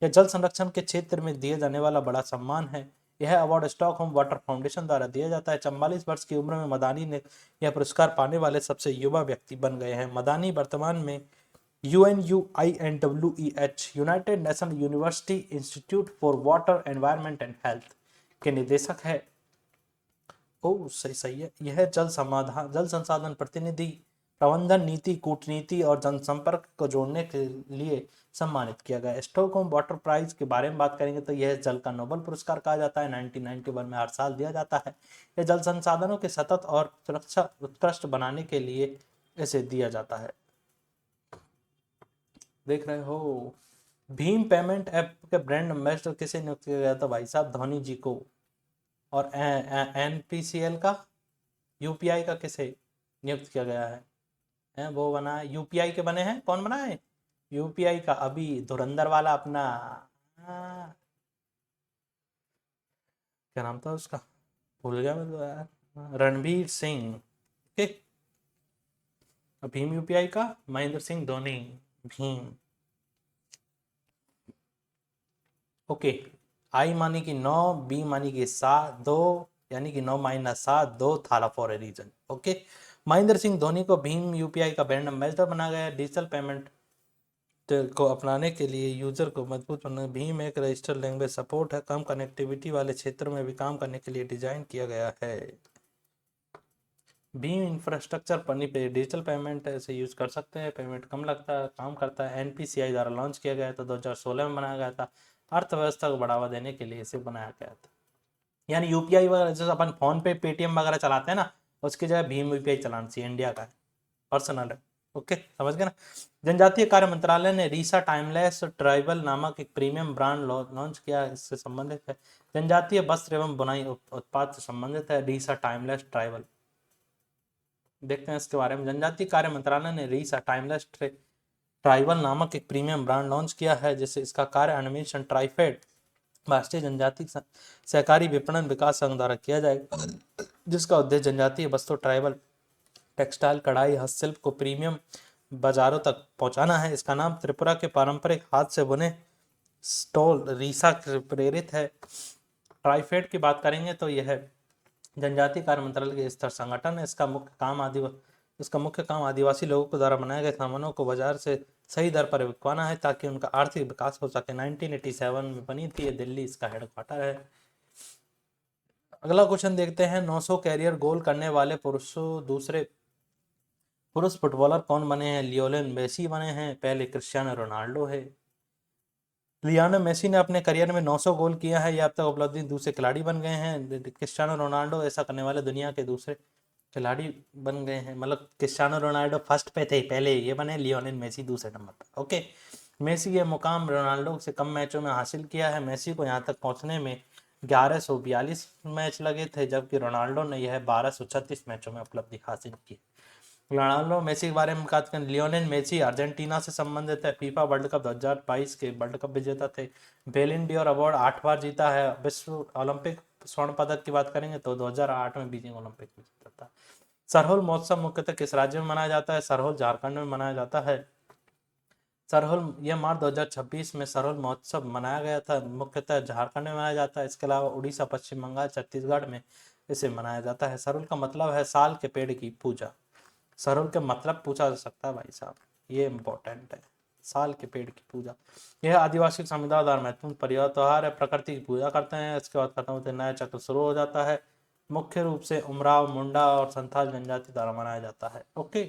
यह जल संरक्षण के क्षेत्र में दिए जाने वाला बड़ा सम्मान है। यह अवार्ड स्टॉकहोम वाटर फाउंडेशन द्वारा दिया जाता है। 44 वर्ष की उम्र में मदानी ने यह पुरस्कार पाने वाले सबसे युवा व्यक्ति बन गए हैं। मदानी वर्तमान में UNUINWEH United nation university institute for water environment and health के निदेशक है। ओ सही है। यह जल संसाधन प्रतिनिधि, प्रबंधन, नीति, कूटनीति और जनसंपर्क को जोड़ने के लिए सम्मानित किया गया। स्टॉकहोम वाटर प्राइज के बारे में बात करेंगे तो यह जल का नोबेल पुरस्कार कहा जाता है। 1991 में हर साल दिया जाता है। यह जल संसाधनों के सतत और सुरक्षा उत्कृष्ट बनाने के लिए इसे दिया जाता है। देख रहे हो। भीम पेमेंट ऐप के ब्रांड एम्बेसडर किसे नियुक्त किया गया था? भाई साहब धोनी जी को। और NPCL का, UPI का किसे नियुक्त किया गया है? वो बना है, UPI के बने हैं। कौन बना है UPI का? अभी धुरंधर वाला अपना क्या नाम था उसका, भूल गया मैं तो यार, रणवीर सिंह। ओके, भीम UPI का महेंद्र सिंह धोनी भीम। ओके, I मानी कि 9, B मानी कि 7, 2 यानी कि 9 - 7, 2 Thala for a reason. Okay, Mahendra Singh Dhoni को भीम UPI का ब्रांड एम्बेसडर बनाया गया। डिजिटल पेमेंट को अपनाने के लिए यूजर को मजबूत बनाना। भीम एक रजिस्टर्ड लैंग्वेज सपोर्ट है, कम कनेक्टिविटी वाले क्षेत्रों में भी काम करने के लिए डिजाइन किया गया है। भीम इंफ्रास्ट्रक्चर पढ़नी पे डिजिटल पेमेंट ऐसे यूज कर सकते हैं, पेमेंट कम लगता है, काम करता है। NPCI द्वारा लॉन्च किया गया था, 2016 में बनाया गया था। अर्थव्यवस्था को बढ़ावा देने के लिए इसे बनाया गया था। यानी UPI वगैरह जैसे अपन फोन पे, पेटीएम वगैरह चलाते हैं ना, उसकी जगह भीम UPI चलाना चाहिए। इंडिया का है, पर्सनल है। ओके, समझ गए ना। जनजातीय कार्य मंत्रालय ने रीसा टाइमलेस ट्राइबल नामक एक प्रीमियम ब्रांड लॉन्च किया। इससे संबंधित है, जनजातीय वस्त्र एवं बुनाई उत्पाद से संबंधित है रीसा टाइमलेस ट्राइबल। देखते हैं इसके बारे में। जनजातीय कार्य मंत्रालय ने रीसा टाइमलेस ट्राइबल नामक एक प्रीमियम ब्रांड लॉन्च किया है, जिससे इसका कार्य एनिमेशन ट्राइफेड राष्ट्रीय जनजातीय सहकारी विपणन विकास संघ द्वारा किया जाएगा, जिसका उद्देश्य जनजातीय वस्तु, ट्राइबल टेक्सटाइल, कढ़ाई, हस्तशिल्प को प्रीमियम बाजारों तक पहुंचाना है। इसका नाम त्रिपुरा के पारंपरिक हाथ से बने स्टॉल रीसा से प्रेरित है। ट्राइफेड की बात करेंगे तो यह जनजातीय कार्य मंत्रालय के स्तर संगठन है। इसका मुख्य काम आदिवासी लोगों के द्वारा बनाए गए सामानों को बाजार से सही दर पर बिकवाना है, ताकि उनका आर्थिक विकास हो सके। 1987 में बनी थी, दिल्ली इसका हेडक्वार्टर है। अगला क्वेश्चन देखते हैं। 900 कैरियर गोल करने वाले दूसरे पुरुष फुटबॉलर कौन बने हैं? लियोनेल मेसी बने हैं। पहले क्रिस्टियानो रोनाल्डो है। लियोनेल मेसी ने अपने करियर में 900 गोल किया है। यह अब तक उपलब्धि दूसरे खिलाड़ी बन गए हैं। क्रिस्टियानो रोनाल्डो ऐसा करने वाले दुनिया के दूसरे खिलाड़ी बन गए हैं, मतलब क्रिस्टियानो रोनाल्डो फर्स्ट पे थे, पहले ये बने, लियोनेल मेसी दूसरे नंबर पर। ओके, मेसी ये मुकाम रोनाल्डो से कम मैचों में हासिल किया है। मेसी को यहाँ तक पहुँचने में 1142 मैच लगे थे, जबकि रोनाल्डो ने यह 1236 मैचों में उपलब्धि हासिल की। रोनाल्डो मेसी के बारे में बात करें, लियोनेल मेसी अर्जेंटीना से संबंधित है, फीफा वर्ल्ड कप 2022 के वर्ल्ड कप विजेता थे, बैलन डी और अवार्ड 8 बार जीता है। विश्व ओलंपिक स्वर्ण पदक की बात करेंगे तो 2008 में बीजिंग ओलंपिक में जीता था। सरहुल महोत्सव मुख्यतः किस राज्य में मनाया जाता है? सरहुल झारखंड में मनाया जाता है। सरहुल, यह मार्च 2026 में सरहुल महोत्सव मनाया गया था, मुख्यतः झारखंड में मनाया जाता है। इसके अलावा उड़ीसा, पश्चिम बंगाल, छत्तीसगढ़ में इसे मनाया जाता है। सरहुल का मतलब है साल के पेड़ की पूजा। सरहुल के मतलब पूछा जा सकता है भाई साहब, ये इंपॉर्टेंट है, साल के पेड़ की पूजा। यह आदिवासी समुदाय द्वारा महत्वपूर्ण पर्याय त्योहार है, प्रकृति की पूजा करते हैं, इसके बाद खत्म होते नया चक्र शुरू हो जाता है। मुख्य रूप से उमराव, मुंडा और संथाल जनजाति द्वारा मनाया जाता है। ओके,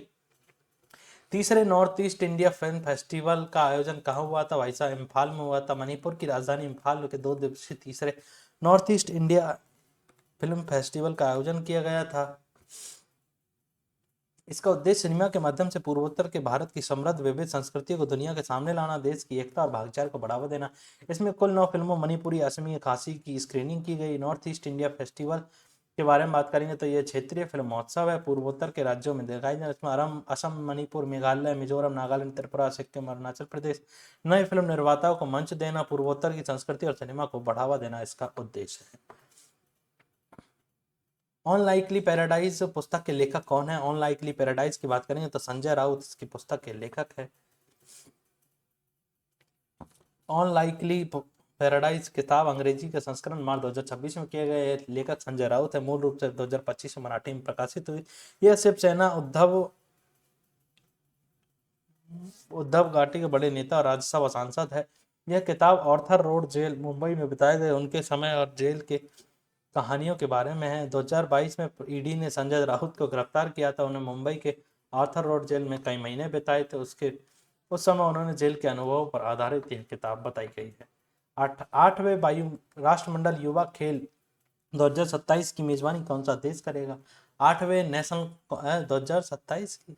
तीसरे north east India film festival का आयोजन कहाँ हुआ था? भाई साहब इम्फाल में हुआ था। मणिपुर की राजधानी इम्फाल के 2 दिवसीय तीसरे north east India film festival का आयोजन किया गया था। इसका उद्देश्य सिनेमा के माध्यम से पूर्वोत्तर के भारत की समृद्ध विविध संस्कृतियों को दुनिया के सामने लाना, देश की एकता और भाईचारे को बढ़ावा देना। इसमें कुल 9 फिल्मों मणिपुरी, असमी, खासी की स्क्रीनिंग की गई। नॉर्थ ईस्ट इंडिया फेस्टिवल के बारे में बात करेंगे तो यह क्षेत्रीय फिल्म महोत्सव है, पूर्वोत्तर के राज्यों में दिखाई जाए। इसमें असम, मणिपुर, मेघालय, मिजोरम, नागालैंड, त्रिपुरा, सिक्किम, अरुणाचल प्रदेश नए फिल्म निर्माताओं को मंच देना, पूर्वोत्तर की संस्कृति और सिनेमा को बढ़ावा देना इसका उद्देश्य है। अनलाइकली पैराडाइज पुस्तक के लेखक कौन है? अनलाइकली पैराडाइज की बात करेंगे तो संजय राउत इसकी पुस्तक के लेखक है। अनलाइकली पैराडाइज किताब अंग्रेजी के संस्करण मार्च 2026 में किए गए, लेखक संजय राउत है। मूल रूप से 2025 में मराठी में प्रकाशित हुई। यह शिवसेना उद्धव घाटी के बड़े नेता और राज्यसभा सांसद है। यह किताब ऑर्थर रोड जेल, मुंबई में बिताए गए उनके समय और जेल के कहानियों के बारे में है। 2022 में ईडी ने संजय राउत को गिरफ्तार किया था। उन्हें मुंबई के आर्थर रोड जेल में कई महीने बिताए थे। उस समय उन्होंने जेल के अनुभवों पर आधारित यह किताब बताई गई है। 8वें वायु राष्ट्रमंडल युवा खेल 2027 की मेजबानी कौन सा देश करेगा? 8वें नेशनल 2027 की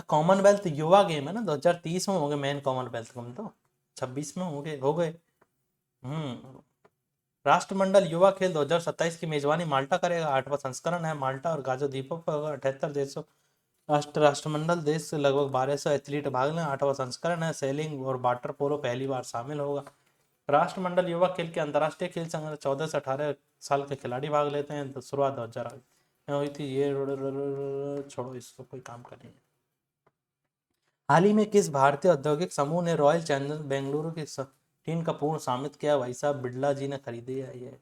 कॉमनवेल्थ युवा गेम है ना, 2030 में होंगे मेन कॉमनवेल्थ गेम, तो 26 में होंगे, हो गए। राष्ट्रमंडल युवा खेल 2027 की मेजबानी माल्टा करेगा। 8वां संस्करण है। माल्टा और गाजो द्वीपों पर होगा। 78 देशों राष्ट्रमंडल देश से लगभग 1200 एथलीट भाग लें। 8वां संस्करण है। सेलिंग और वाटर पोलो पहली बार शामिल होगा। राष्ट्रमंडल युवा खेल के अंतर्राष्ट्रीय खेल संघ 14 से 18 साल के खिलाड़ी भाग लेते हैं। तो शुरुआत 2000 में हुई थी। ये छोड़ो, इसको कोई काम का नहीं है। हाल ही में किस भारतीय औद्योगिक समूह ने रॉयल चैलेंजर्स बेंगलुरु की टीम का पूर्ण स्वामित्व किया? भाई साहब बिरला जी ने खरीदी है ये,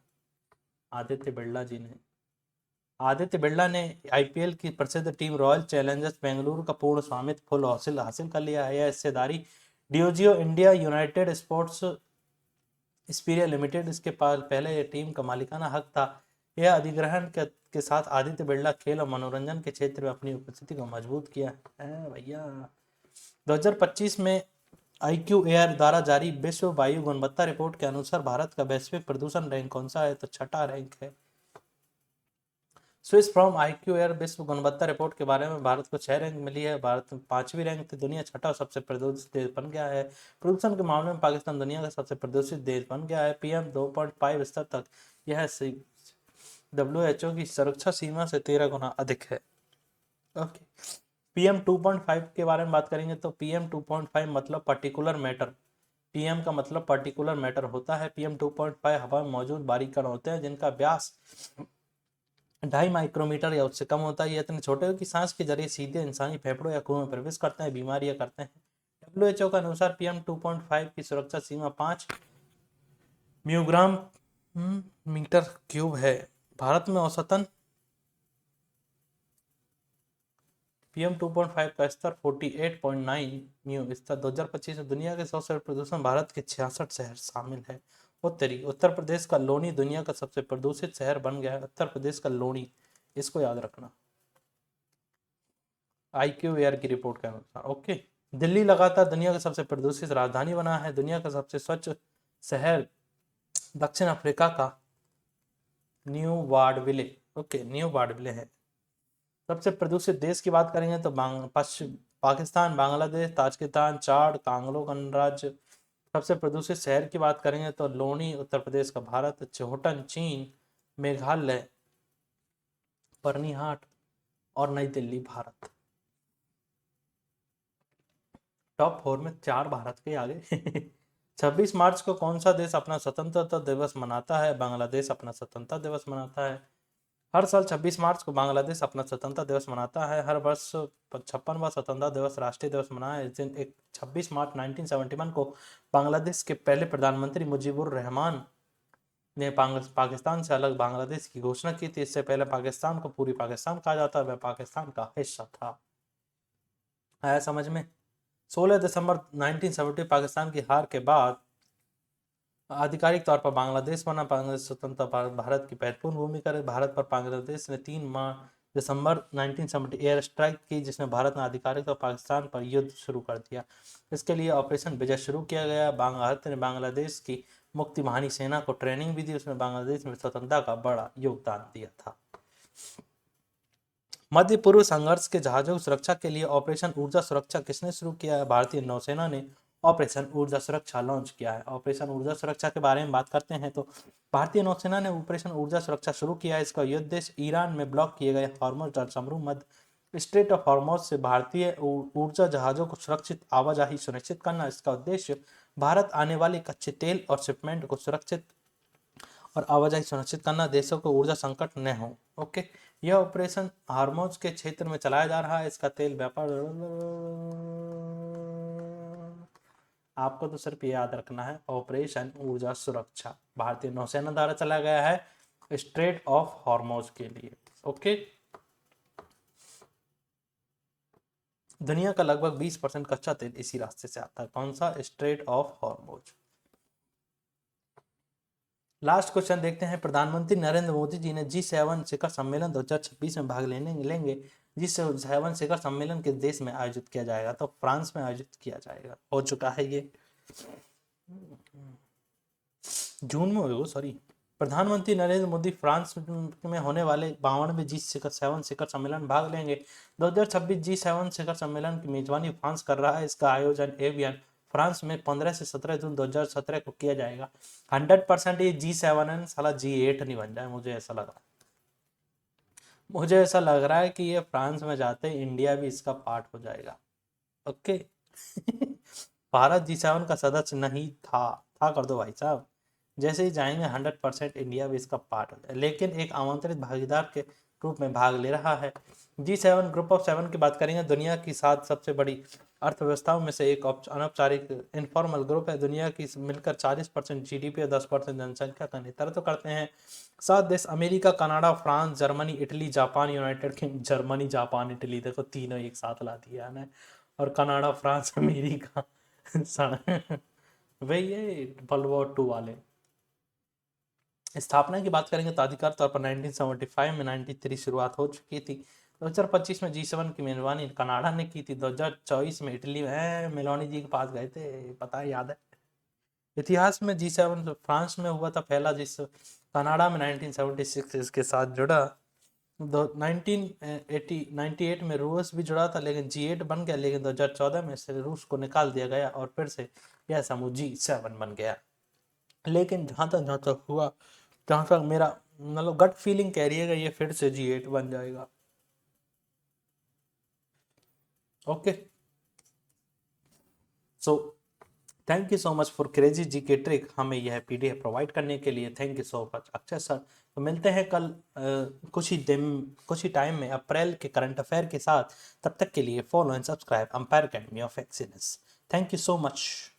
आदित्य बिरला जी ने। आदित्य बिरला ने आईपीएल की प्रसिद्ध टीम रॉयल चैलेंजर्स बेंगलुरु का पूर्ण स्वामित्व फुल हासिल कर लिया है। यह हिस्सेदारी डियोजियो इंडिया यूनाइटेड स्पोर्ट्स स्पीरिया लिमिटेड इसके पास पहले यह टीम का मालिकाना हक था। यह अधिग्रहण के साथ आदित्य बिरला खेल और मनोरंजन के क्षेत्र में अपनी उपस्थिति को मजबूत किया है भैया। 2025 में IQAir द्वारा जारी विश्व वायु गुणवत्ता रिपोर्ट के अनुसार भारत का वैश्विक प्रदूषण रैंक कौन सा है? तो 6ठा रैंक है। स्विस फ्रॉम IQAir विश्व गुणवत्ता रिपोर्ट के बारे में भारत को 6 रैंक मिली है। भारत 5वीं रैंक थी, दुनिया 6ठा सबसे प्रदूषित देश बन गया है। प्रदूषण के मामले में पाकिस्तान दुनिया का सबसे प्रदूषित देश बन गया है। PM 2.5 स्तर तक यह WHO की सुरक्षा सीमा से 13 गुना अधिक है। ओके, PM 2.5 के बारे में बात करेंगे तो PM 2.5 मतलब पर्टिकुलर मैटर। PM का मतलब पर्टिकुलर मैटर होता है। PM 2.5 हवा में मौजूद बारीक कण होते हैं जिनका व्यास 2.5 माइक्रोमीटर या उससे कम होता है। ये इतने छोटे हो कि सांस के जरिए सीधे इंसानी फेफड़ों या खून में प्रवेश करते हैं, बीमारियां करते हैं। WHO के अनुसार PM 2.5 की सुरक्षा सीमा 5 म्यूग्राम मीटर क्यूब है। भारत में औसतन PM 2.5 का स्तर 48.9 म्यू स्तर। 2025 में दुनिया के 100 से प्रदूषण भारत के 66 शहर शामिल है। उत्तर प्रदेश का लोनी दुनिया का सबसे प्रदूषित शहर बन गया है। उत्तर प्रदेश का लोनी, इसको याद रखना IQAir की रिपोर्ट के अनुसार। ओके, दिल्ली लगातार दुनिया का सबसे प्रदूषित राजधानी बना है। दुनिया का सबसे स्वच्छ शहर दक्षिण अफ्रीका का न्यू वार्डविले, ओके न्यू वार्डविले है। सबसे प्रदूषित देश की बात करेंगे तो पश्चिम पाकिस्तान, बांग्लादेश, ताजिकिस्तान, चाड, कांगो गणराज्य। सबसे प्रदूषित शहर की बात करेंगे तो लोनी उत्तर प्रदेश का भारत, चोहटन चीन, मेघालय, बर्निहाट और नई दिल्ली भारत। टॉप 4 में 4 भारत के आगे 26 मार्च को कौन सा देश अपना स्वतंत्रता दिवस मनाता है? बांग्लादेश अपना स्वतंत्रता दिवस मनाता है। हर साल 26 मार्च को बांग्लादेश अपना स्वतंत्रता दिवस मनाता है। हर वर्ष 56वां स्वतंत्रता दिवस राष्ट्रीय दिवस मनाया है। इस दिन 26 मार्च 1971 को बांग्लादेश के पहले प्रधानमंत्री मुजीबुर रहमान ने पाकिस्तान से अलग बांग्लादेश की घोषणा की थी। इससे पहले पाकिस्तान को पूरी पाकिस्तान कहा जाता है, वह पाकिस्तान का हिस्सा था। आया समझ में? 16 दिसंबर 1970 पाकिस्तान की हार के बाद आधिकारिक तौर पर बांग्लादेश बना। बांग्लादेश स्वतंत्रता भारत की महत्वपूर्ण भूमिका रही। भारत पर बांग्लादेश ने 3 दिसंबर 1970 एयर स्ट्राइक की, जिसमें भारत ने आधिकारिक तौर पर पाकिस्तान पर युद्ध शुरू कर दिया। इसके लिए ऑपरेशन विजय शुरू किया गया। भारत ने बांग्लादेश की मुक्ति वाहिनी सेना को ट्रेनिंग भी दी। उसमें बांग्लादेश में स्वतंत्रता का बड़ा योगदान दिया था। मध्य पूर्व संघर्ष के जहाजों की सुरक्षा के लिए ऑपरेशन ऊर्जा सुरक्षा किसने शुरू किया है? भारतीय नौसेना ने ऑपरेशन ऊर्जा सुरक्षा लॉन्च किया है। ऑपरेशन ऊर्जा सुरक्षा के बारे में बात करते हैं तो भारतीय नौसेना ने ऑपरेशन ऊर्जा सुरक्षा शुरू किया है। इसका उद्देश्य ईरान में ब्लॉक किए गए हॉर्मुज जल समूह मध्य स्ट्रेट ऑफ हॉर्मुज से भारतीय ऊर्जा जहाजों को सुरक्षित आवाजाही सुनिश्चित करना। इसका उद्देश्य भारत आने वाले कच्चे तेल और शिपमेंट को सुरक्षित और आवाजाही सुनिश्चित करना, देशों को ऊर्जा संकट न हो। ओके, यह ऑपरेशन हॉर्मुज के क्षेत्र में चलाया जा रहा है। इसका तेल व्यापार, आपको तो सिर्फ ये याद रखना है, ऑपरेशन ऊर्जा सुरक्षा भारतीय नौसेना द्वारा चलाया गया है स्ट्रेट ऑफ हॉर्मुज के लिए। ओके, दुनिया का लगभग 20% कच्चा तेल इसी रास्ते से आता है। कौन सा? Straight of Hormuz. Last question देखते हैं। प्रधानमंत्री नरेंद्र मोदी जी ने G7 शिखर सम्मेलन 2026 में भाग लेंगे। G7 शिखर सम्मेलन किस देश में आयोजित किया जाएगा? तो फ्रांस में आयोजित किया जाएगा। हो चुका है ये, जून में होगा, सॉरी। प्रधानमंत्री नरेंद्र मोदी फ्रांस में होने वाले 52वें G7 शिखर सम्मेलन में भाग लेंगे। 2026 G7 शिखर सम्मेलन की मेजबानी फ्रांस कर रहा है। इसका आयोजन एवियन फ्रांस में 15 से 17 जून 2017 को किया जाएगा। 100% ये G7 है, साला G8 नहीं बन जाए, मुझे ऐसा लग रहा है। मुझे ऐसा लग रहा है कि ये फ्रांस में जाते इंडिया भी इसका पार्ट हो जाएगा। ओके भारत G7 का सदस्य नहीं था कर दो भाई साहब। जैसे ही जाएंगे 100% इंडिया भी इसका पार्ट हो जाए, लेकिन एक आमंत्रित भागीदार के रूप में भाग ले रहा है। G7 ग्रुप ऑफ 7 की बात करेंगे, दुनिया की 7 सबसे बड़ी अर्थव्यवस्थाओं में से एक अनौपचारिक इनफॉर्मल ग्रुप है। दुनिया की मिलकर 40% GDP और 10% जनसंख्या का नेतृत्व करते हैं। 7 देश America, Canada, France, Germany, Italy, Japan, United kingdom. Germany, Japan, Italy, देखो तीनों एक साथ ला दिया है। और कनाडा, फ्रांस, अमेरिका वही है वर्ल्ड वॉर 2 वाले। स्थापना की बात करेंगे तो आधिकारिक तौर पर 1975 में 93 शुरुआत हो चुकी थी। 2025 में G7 की मेजबानी कनाडा ने की थी। 2024 में इटली में मेलोनी जी के पास गए थे, पता है, याद है। इतिहास में G7 फ्रांस में हुआ था पहला, जिस कनाडा में 1976 इसके साथ जुड़ा। 1998 में रूस भी जुड़ा था, लेकिन G8 बन गया। लेकिन 2014 में से रूस को निकाल दिया गया और फिर से यह समूह G7 बन गया। लेकिन जहाँ तक हुआ, जहाँ तक मेरा मतलब गट फीलिंग कह रही है कि ये फिर से G8 बन जाएगा। Okay, so thank you so much for crazy G K trick, हमें यह PDF प्रोवाइड करने के लिए। Thank you so much Akshay sir. तो मिलते हैं कल कुछ ही टाइम में अप्रैल के करंट अफेयर के साथ। तब तक के लिए follow and subscribe Empire Academy of Excellence. Thank you so much.